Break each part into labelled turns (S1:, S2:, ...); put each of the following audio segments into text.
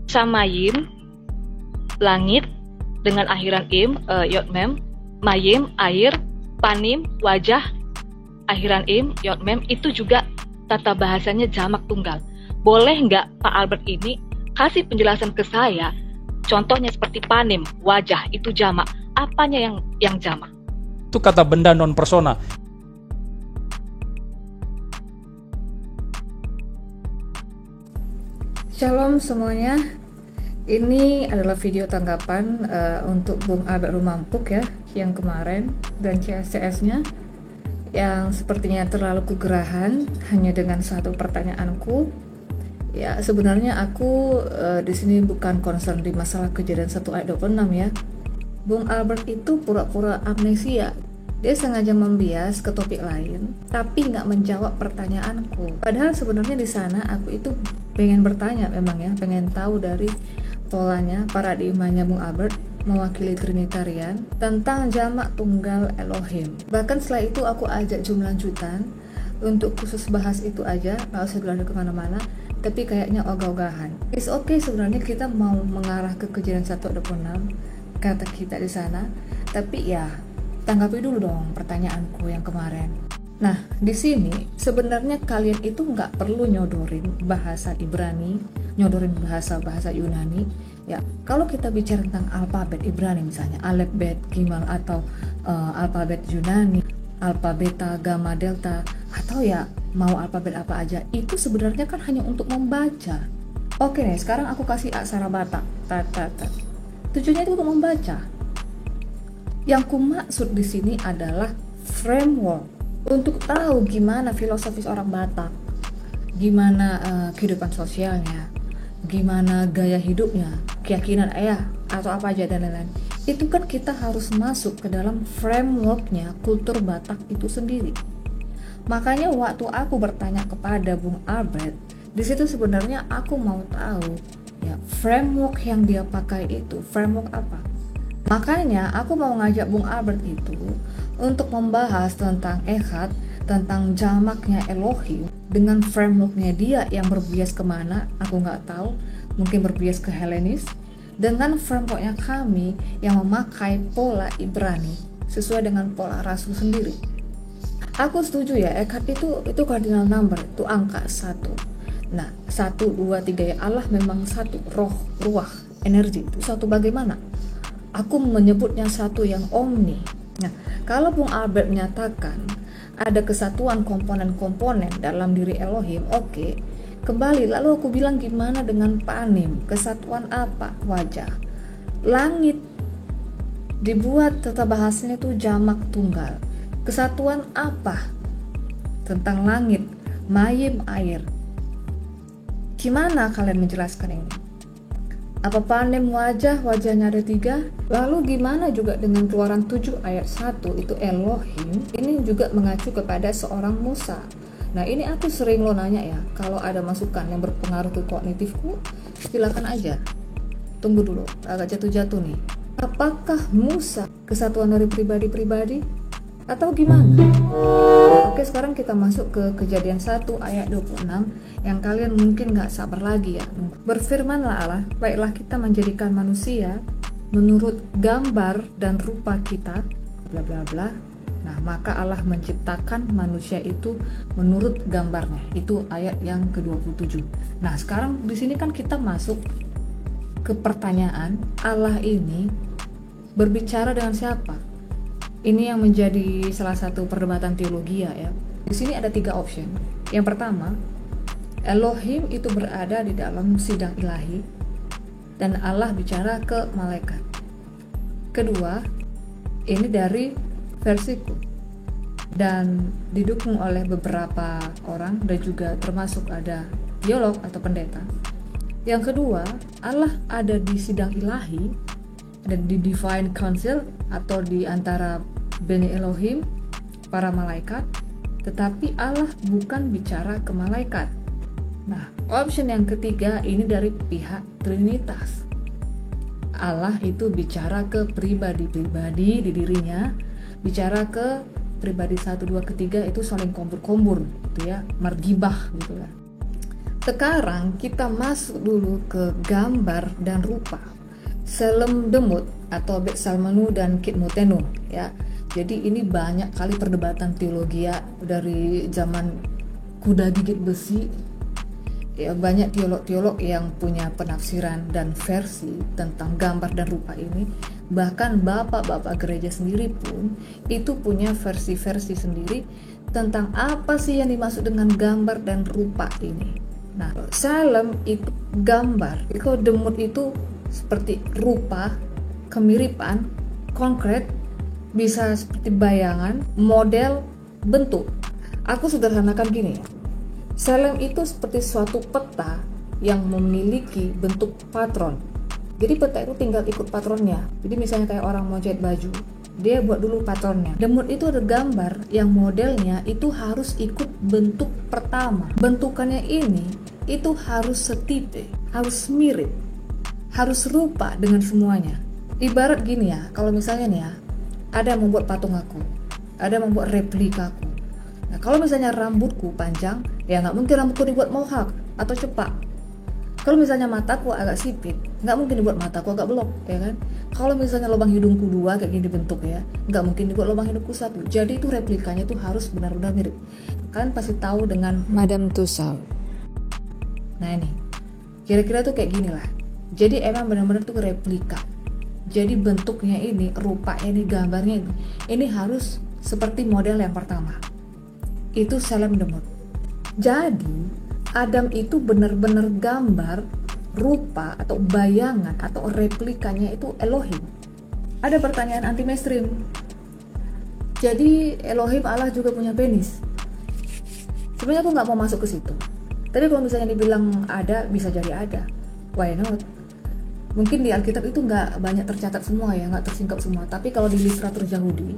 S1: Samayim, langit dengan akhiran im, yod mem, mayim, air, panim, wajah, akhiran im, yod mem, itu juga tata bahasanya jamak tunggal. Boleh nggak Pak Albert ini kasih penjelasan ke saya, contohnya seperti panim, wajah, itu jamak. Apanya yang jamak?
S2: Itu kata benda non persona.
S3: Shalom semuanya, ini adalah video tanggapan untuk Bung Albert Rumampuk ya, yang kemarin, dan CSCS-nya yang sepertinya terlalu kegerahan hanya dengan satu pertanyaanku. Ya sebenarnya aku di sini bukan concern di masalah kejadian 1 ayat 26 ya. Bung Albert itu pura-pura amnesia. Dia sengaja membias ke topik lain, tapi nggak menjawab pertanyaanku. Padahal sebenarnya di sana aku itu pengen bertanya memang ya, pengen tahu dari polanya, paradigmanya Bung Albert mewakili Trinitarian tentang jamak tunggal Elohim. Bahkan setelah itu aku ajak lanjutan untuk khusus bahas itu aja, nggak usah berlanjut kemana-mana. Tapi kayaknya ogah-ogahan. It's okay sebenarnya kita mau mengarah ke kejadian 1:26 kata kita di sana, tapi ya tanggapi dulu dong pertanyaanku yang kemarin. Nah, di sini sebenarnya kalian itu nggak perlu nyodorin bahasa Ibrani, nyodorin bahasa Yunani. Ya, kalau kita bicara tentang alfabet Ibrani misalnya, alef, bet, gimal, atau alfabet Yunani, alfa, beta, gamma, delta, atau ya mau alfabet apa aja, itu sebenarnya kan hanya untuk membaca. Oke nih, sekarang aku kasih aksara Batak. Tujuannya itu untuk membaca. Yang ku maksud di sini adalah framework untuk tahu gimana filosofis orang Batak, gimana kehidupan sosialnya, gimana gaya hidupnya, keyakinan atau apa aja dan lain-lain. Itu kan kita harus masuk ke dalam frameworknya kultur Batak itu sendiri. Makanya waktu aku bertanya kepada Bung Albert, di situ sebenarnya aku mau tahu ya framework yang dia pakai itu framework apa. Makanya aku mau ngajak Bung Albert itu untuk membahas tentang Echad, tentang jamaknya Elohim dengan frameworknya dia yang berbias kemana, aku nggak tahu, mungkin berbias ke Helenis, dengan frameworknya kami yang memakai pola Ibrani sesuai dengan pola Rasul sendiri. Aku setuju ya, Echad itu cardinal number, itu angka 1. Nah, 1, 2, 3 ya, Allah memang satu, roh, ruah, energi, itu satu. Bagaimana? Aku menyebutnya satu yang omni. Nah, kalau Bung Albert menyatakan ada kesatuan komponen-komponen dalam diri Elohim, oke. Kembali, lalu aku bilang gimana dengan panim? Kesatuan apa? Wajah. Langit dibuat tata bahasanya itu jamak tunggal. Kesatuan apa? Tentang langit, mayim, air. Gimana kalian menjelaskan ini? Apa panem wajahnya ada 3? Lalu gimana juga dengan Keluaran 7 ayat 1 itu Elohim ini juga mengacu kepada seorang Musa. Nah ini aku sering nanya ya, kalau ada masukan yang berpengaruh ke kognitifku silakan aja. Tunggu dulu, agak jatuh-jatuh nih. Apakah Musa kesatuan dari pribadi-pribadi atau gimana? Oke, sekarang kita masuk ke Kejadian 1 ayat 26 yang kalian mungkin gak sabar lagi ya. Berfirmanlah Allah, baiklah kita menjadikan manusia menurut gambar dan rupa kita, bla bla bla. Nah, maka Allah menciptakan manusia itu menurut gambarnya. Itu ayat yang ke-27. Nah, sekarang di sini kan kita masuk ke pertanyaan, Allah ini berbicara dengan siapa? Ini yang menjadi salah satu perdebatan teologi ya. Di sini ada 3 option. Yang pertama, Elohim itu berada di dalam sidang ilahi dan Allah bicara ke malaikat. Kedua, ini dari versiku dan didukung oleh beberapa orang dan juga termasuk ada teolog atau pendeta. Yang kedua, Allah ada di sidang ilahi dan di divine council atau di antara Bani Elohim, para malaikat, tetapi Allah bukan bicara ke malaikat. Nah, option yang ketiga ini dari pihak Trinitas. Allah itu bicara ke pribadi-pribadi di dirinya, bicara ke pribadi 1, 2, ketiga itu saling kombur-kombur gitu ya, margibah gitu ya. Sekarang kita masuk dulu ke gambar dan rupa. Selem Demut atau Bet Salmanu dan Kit Mutenu ya. Jadi ini banyak kali perdebatan teologi ya, dari zaman kuda gigit besi. Ya, banyak teolog-teolog yang punya penafsiran dan versi tentang gambar dan rupa ini. Bahkan bapak-bapak gereja sendiri pun itu punya versi-versi sendiri tentang apa sih yang dimaksud dengan gambar dan rupa ini. Nah, salem itu gambar, kalau demut itu seperti rupa, kemiripan, konkret, bisa seperti bayangan, model, bentuk. Aku sederhanakan gini ya. Salem itu seperti suatu peta yang memiliki bentuk patron. Jadi peta itu tinggal ikut patronnya. Jadi misalnya kayak orang mau jahit baju, dia buat dulu patronnya. Demut itu ada gambar yang modelnya itu harus ikut bentuk pertama. Bentukannya ini itu harus setipe, harus mirip, harus serupa dengan semuanya. Ibarat gini ya, kalau misalnya nih ya, ada yang membuat patung aku, ada yang membuat replika aku. Nah, kalau misalnya rambutku panjang, ya nggak mungkin rambutku dibuat mohawk atau cepak. Kalau misalnya mataku agak sipit, nggak mungkin dibuat mataku agak belok, ya kan? Kalau misalnya lubang hidungku 2 kayak gini dibentuk ya, nggak mungkin dibuat lubang hidungku 1. Jadi itu replikanya tuh harus benar-benar mirip. Kalian pasti tahu dengan Madame Tussauds. Nah ini, kira-kira tuh kayak gini lah. Jadi emang benar-benar tuh replika. Jadi bentuknya ini, rupanya ini, gambarnya ini harus seperti model yang pertama. Itu Salem Demut. Jadi Adam itu benar-benar gambar, rupa atau bayangan atau replikanya itu Elohim. Ada pertanyaan anti mainstream. Jadi Elohim Allah juga punya penis? Sebenarnya aku nggak mau masuk ke situ. Tapi kalau misalnya dibilang ada, bisa jadi ada. Why not? Mungkin di Alkitab itu nggak banyak tercatat semua ya, nggak tersingkap semua. Tapi kalau di literatur Yahudi,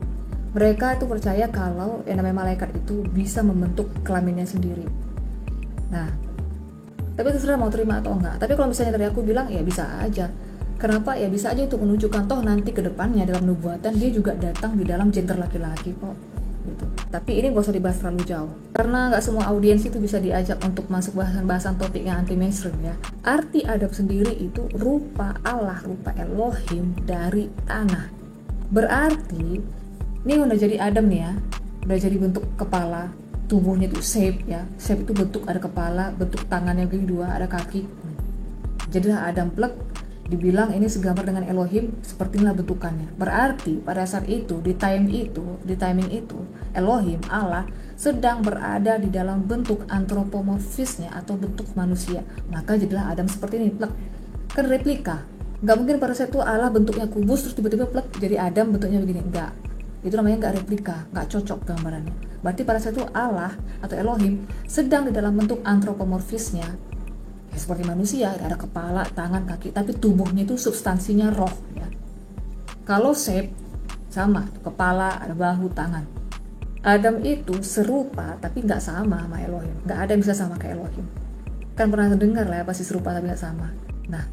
S3: mereka itu percaya kalau yang namanya malaikat itu bisa membentuk kelaminnya sendiri. Nah, tapi terserah mau terima atau enggak. Tapi kalau misalnya dari aku bilang, ya bisa aja. Kenapa? Ya bisa aja untuk menunjukkan toh nanti ke depannya dalam nubuatan dia juga datang di dalam gender laki-laki kok. Gitu. Tapi ini gak usah dibahas terlalu jauh. Karena gak semua audiens itu bisa diajak untuk masuk bahasan-bahasan topik yang anti mainstream ya. Arti Adam sendiri itu rupa Allah, rupa Elohim dari tanah. Berarti ini udah jadi Adam nih ya, udah jadi bentuk kepala, tubuhnya itu shape ya, shape itu bentuk, ada kepala, bentuk tangannya kedua, ada kaki. Jadilah Adam plek, dibilang ini segambar dengan Elohim, sepertilah bentukannya. Berarti pada saat itu, di timing itu, Elohim Allah sedang berada di dalam bentuk antropomorfisnya atau bentuk manusia. Maka jadilah Adam seperti ini plek. Kan replika. Gak mungkin pada saat itu Allah bentuknya kubus terus tiba-tiba plek jadi Adam bentuknya begini. Enggak. Itu namanya nggak replika, nggak cocok gambarannya. Berarti pada saat itu Allah atau Elohim sedang di dalam bentuk antropomorfisnya ya, seperti manusia, ada kepala, tangan, kaki, tapi tubuhnya itu substansinya roh ya. Kalau shape sama, kepala, ada bahu, tangan. Adam itu serupa tapi nggak sama Elohim, nggak ada yang bisa sama kayak Elohim. Kan pernah dengar lah ya, pasti serupa tapi nggak sama. Nah,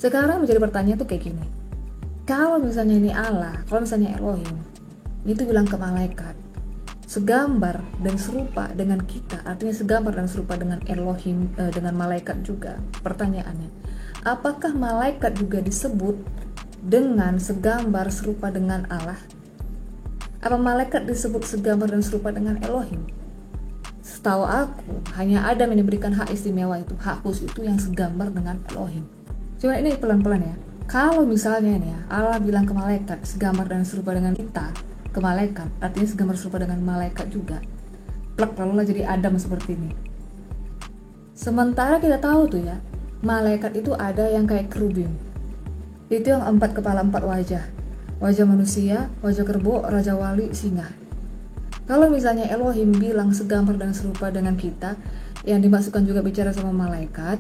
S3: sekarang menjadi pertanyaan tuh kayak gini. Kalau misalnya ini Allah, kalau misalnya Elohim, itu bilang ke malaikat, segambar dan serupa dengan kita, artinya segambar dan serupa dengan Elohim, dengan malaikat juga. Pertanyaannya, apakah malaikat juga disebut dengan segambar serupa dengan Allah? Apa malaikat disebut segambar dan serupa dengan Elohim? Setahu aku, hanya Adam yang diberikan hak istimewa itu, hak khusus itu yang segambar dengan Elohim. Cuma ini pelan-pelan ya. Kalau misalnya nih ya, Allah bilang ke malaikat segambar dan serupa dengan kita, ke malaikat, artinya segambar serupa dengan malaikat juga. Plek, lalulah jadi Adam seperti ini. Sementara kita tahu tuh ya, malaikat itu ada yang kayak kerubim. Itu yang 4 kepala 4 wajah. Wajah manusia, wajah kerbau, raja wali, singa. Kalau misalnya Elohim bilang segambar dan serupa dengan kita, yang dimaksudkan juga bicara sama malaikat,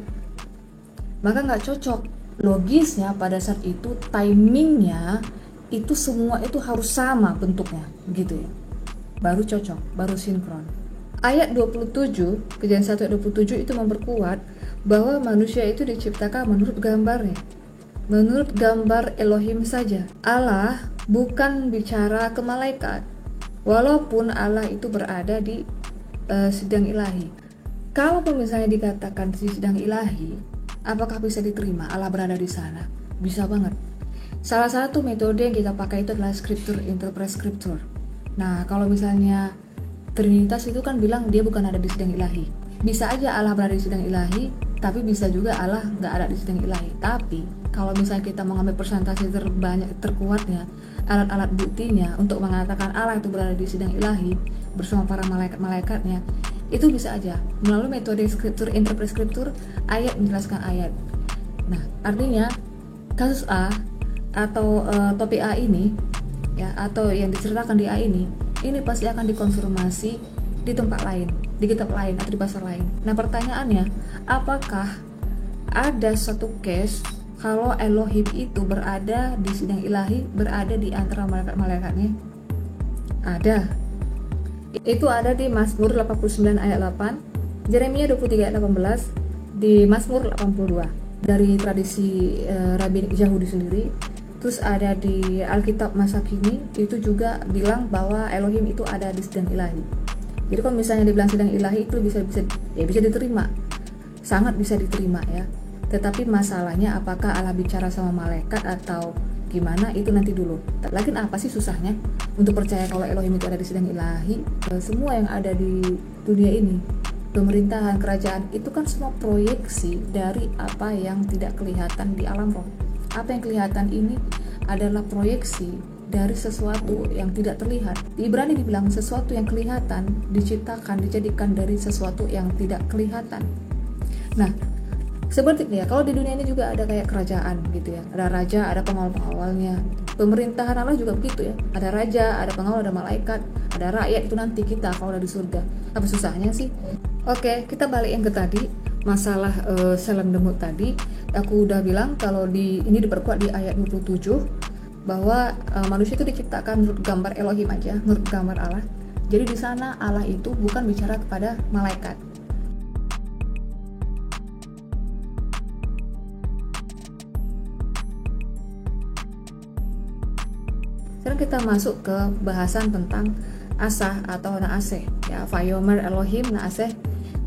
S3: maka nggak cocok. Logisnya pada saat itu timingnya itu semua itu harus sama bentuknya gitu ya, baru cocok, baru sinkron. Ayat 27, Kejadian 1 ayat 27 itu memperkuat bahwa manusia itu diciptakan menurut gambarnya, menurut gambar Elohim saja. Allah bukan bicara ke malaikat, walaupun Allah itu berada di sidang ilahi. Kalau misalnya dikatakan di sidang ilahi, apakah bisa diterima Allah berada di sana? Bisa banget. Salah satu metode yang kita pakai itu adalah scripture interpret scripture. Nah, kalau misalnya Trinitas itu kan bilang dia bukan ada di sidang ilahi. Bisa aja Allah berada di sidang ilahi, tapi bisa juga Allah nggak ada di sidang ilahi. Tapi kalau misalnya kita mengambil persentase terbanyak terkuatnya, alat-alat buktinya untuk mengatakan Allah itu berada di sidang ilahi bersama para malaikat-malaikatnya, itu bisa aja melalui metode scripture interpret scripture, ayat menjelaskan ayat. Nah, artinya kasus A atau topik A ini ya, atau yang diceritakan di A ini pasti akan dikonfirmasi di tempat lain, di kitab lain atau di pasal lain. Nah, pertanyaannya, apakah ada satu case kalau Elohim itu berada di sidang ilahi, berada di antara malaikat-malaikatnya? Ada. Itu ada di Mazmur 89 ayat 8, Yeremia 23 ayat 18, di Mazmur 82 dari tradisi Rabbin Yahudi sendiri. Terus ada di Alkitab masa kini, itu juga bilang bahwa Elohim itu ada di sidang ilahi. Jadi kalau misalnya dibilang sidang ilahi itu bisa diterima, sangat bisa diterima ya. Tetapi masalahnya apakah Allah bicara sama malaikat atau gimana, itu nanti dulu. Lagian apa sih susahnya untuk percaya kalau Elohim itu ada di sidang ilahi? Semua yang ada di dunia ini, pemerintahan, kerajaan, itu kan semua proyeksi dari apa yang tidak kelihatan di alam roh. Apa yang kelihatan ini adalah proyeksi dari sesuatu yang tidak terlihat. Di Ibrani dibilang sesuatu yang kelihatan diciptakan, dijadikan dari sesuatu yang tidak kelihatan. Nah, seperti ya, kalau di dunia ini juga ada kayak kerajaan gitu ya. Ada raja, ada pengawal-pengawalnya. Pemerintahan Allah juga begitu ya. Ada raja, ada pengawal, ada malaikat, ada rakyat, itu nanti kita kalau udah di surga. Apa susahnya sih? Oke, kita balik yang ke tadi, masalah Shalom Demut tadi. Aku udah bilang kalau ini diperkuat di ayat 27 bahwa manusia itu diciptakan menurut gambar Elohim aja, menurut gambar Allah. Jadi di sana Allah itu bukan bicara kepada malaikat. Sekarang kita masuk ke bahasan tentang asah atau naaseh ya, Vayomer Elohim naaseh.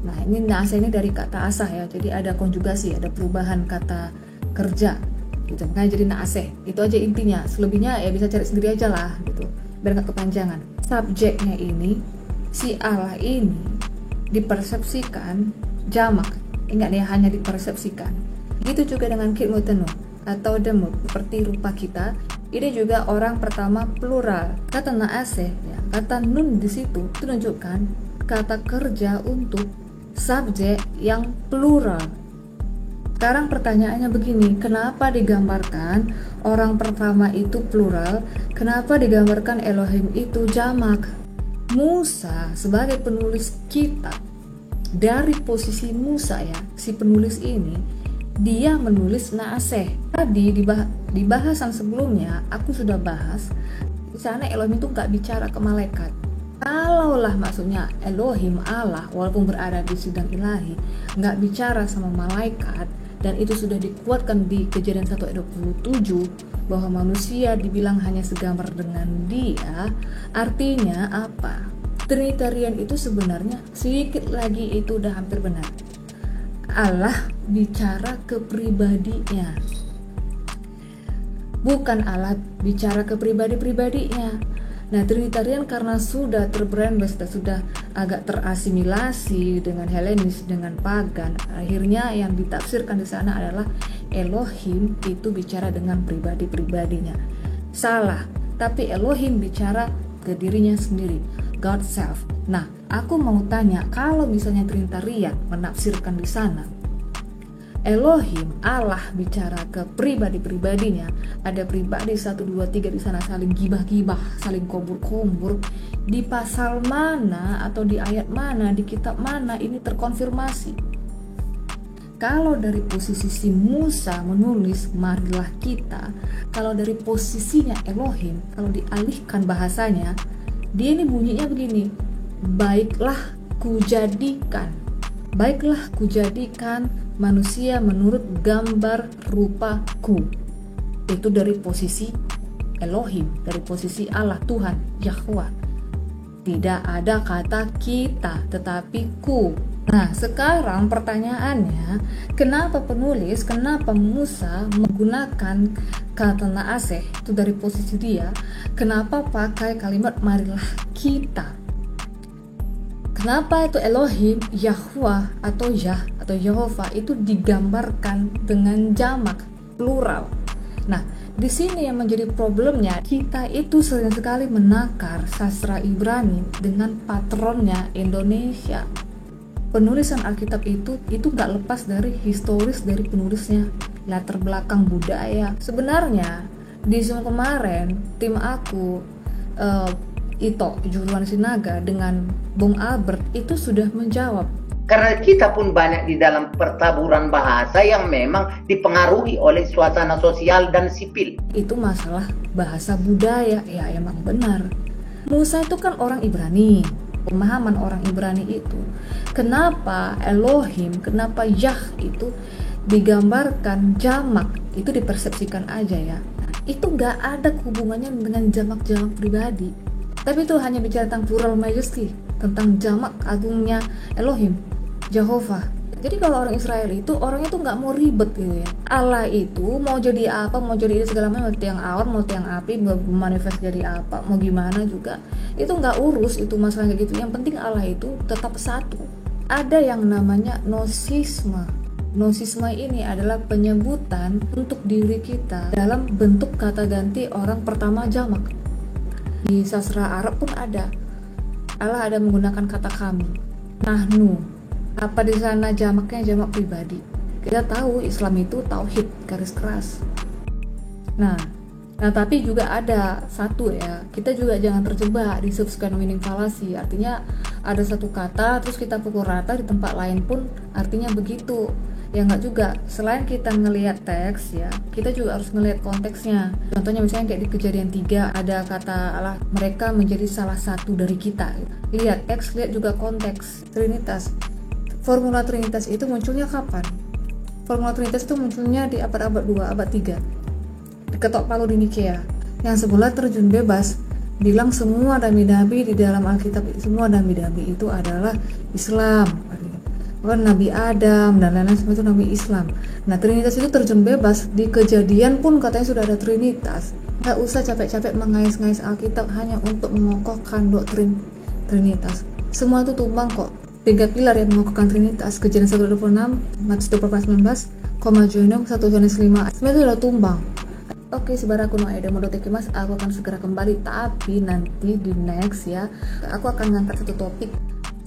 S3: Nah, ini naaseh ini dari kata asah ya, jadi ada konjugasi, ada perubahan kata kerja gitu, makanya jadi naaseh. Itu aja intinya, selebihnya ya bisa cari sendiri aja lah gitu, biar nggak kepanjangan. Subjeknya ini, si Allah ini dipersepsikan jamak, ingat ya, hanya dipersepsikan. Gitu juga dengan kitmutenu atau demut, seperti rupa kita. Ini juga orang pertama plural. Kata naaseh ya, kata nun di situ itu menunjukkan kata kerja untuk subjek yang plural. Sekarang pertanyaannya begini, kenapa digambarkan orang pertama itu plural? Kenapa digambarkan Elohim itu jamak? Musa sebagai penulis kitab, dari posisi Musa ya, si penulis ini dia menulis naaseh. Tadi di bahasan sebelumnya aku sudah bahas di sana Elohim itu nggak bicara ke malaikat. Kalaulah maksudnya Elohim Allah walaupun berada di sidang ilahi nggak bicara sama malaikat, dan itu sudah dikuatkan di Kejadian 1 ayat 27 bahwa manusia dibilang hanya segambar dengan dia, artinya apa? Trinitarian itu sebenarnya sedikit lagi itu udah hampir benar. Allah bicara ke pribadinya, bukan Allah bicara ke pribadi-pribadinya. Nah, Trinitarian karena sudah terbrandbus, sudah agak terasimilasi dengan Helenis, dengan pagan, akhirnya yang ditafsirkan di sana adalah Elohim itu bicara dengan pribadi-pribadinya. Salah, tapi Elohim bicara ke dirinya sendiri, God self. Nah, aku mau tanya, kalau misalnya Trinitarian menafsirkan di sana Elohim Allah bicara ke pribadi-pribadinya, ada pribadi 1, 2, 3 di sana saling gibah-gibah, saling kombur-kombur, di pasal mana atau di ayat mana, di kitab mana ini terkonfirmasi? Kalau dari posisi si Musa menulis marilah kita, kalau dari posisinya Elohim, kalau dialihkan bahasanya, dia ini bunyinya begini, baiklah kujadikan manusia menurut gambar rupaku. Itu dari posisi Elohim, dari posisi Allah, Tuhan, Yahweh. Tidak ada kata kita, tetapi ku. Nah, sekarang pertanyaannya, kenapa Musa menggunakan kata Naaseh itu dari posisi dia? Kenapa pakai kalimat marilah kita? Kenapa itu Elohim, Yahweh atau Yah atau Yehova itu digambarkan dengan jamak plural? Nah, di sini yang menjadi problemnya, kita itu sering sekali menakar sastra Ibrani dengan patronnya Indonesia. Penulisan Alkitab itu nggak lepas dari historis dari penulisnya, latar belakang budaya. Sebenarnya di Zoom kemarin tim aku Ito Juruan Sinaga dengan Bung Albert itu sudah menjawab.
S4: Karena kita pun banyak di dalam pertaburan bahasa yang memang dipengaruhi oleh suasana sosial dan sipil.
S3: Itu masalah bahasa budaya, ya emang benar. Musa itu kan orang Ibrani, pemahaman orang Ibrani itu. Kenapa Elohim, kenapa Yah itu digambarkan jamak, itu dipersepsikan aja ya. Itu nggak ada hubungannya dengan jamak-jamak pribadi. Tapi itu hanya bicara tentang plural majesty, tentang jamak agungnya Elohim, Jehovah. Jadi kalau orang Israel itu orangnya tuh nggak mau ribet gitu ya. Allah itu mau jadi apa, mau jadi segala macam, mau tiang awan, mau tiang api, mau manifest jadi apa, mau gimana juga. Itu nggak urus itu masalah kayak gitu. Yang penting Allah itu tetap satu. Ada yang namanya nosisme. Nosisme ini adalah penyebutan untuk diri kita dalam bentuk kata ganti orang pertama jamak. Di sastra Arab pun ada. Allah ada menggunakan kata kami, nahnu. Apa di sana jamaknya jamak pribadi? Kita tahu Islam itu tauhid garis keras. Nah tapi juga ada satu ya, kita juga jangan terjebak di subsequent meaning fallacy. Artinya ada satu kata terus kita pukul rata, di tempat lain pun artinya begitu. Ya nggak juga. Selain kita ngelihat teks ya, kita juga harus ngelihat konteksnya. Contohnya misalnya kayak di Kejadian 3 ada kata Allah, mereka menjadi salah satu dari kita. Lihat teks, lihat juga konteks. Trinitas, formula Trinitas itu munculnya kapan? Formula Trinitas itu munculnya di abad 2, abad 3 di Ketok Palu di Nikea, yang sebelah terjun bebas bilang semua nabi-nabi di dalam Alkitab, semua nabi-nabi itu adalah Islam. Bukan Nabi Adam dan lain-lain, semua itu Nabi Islam. Nah, Trinitas itu terjun bebas. Di Kejadian pun katanya sudah ada Trinitas. Nggak usah capek-capek mengais-ngais Alkitab hanya untuk mengokohkan doktrin Trinitas. Semua itu tumbang kok. 3 pilar yang mengokohkan Trinitas, Kejadian 1:26, Matius 24:19, Joinong 1 Yohanes 5, semua itu sudah tumbang. Oke, saudaraku no Eda Modotekimas, aku akan segera kembali, tapi nanti di next ya, aku akan ngangkat satu topik.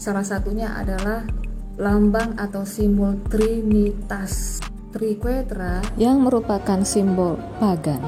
S3: Salah satunya adalah lambang atau simbol Trinitas, Triquetra, yang merupakan simbol pagan.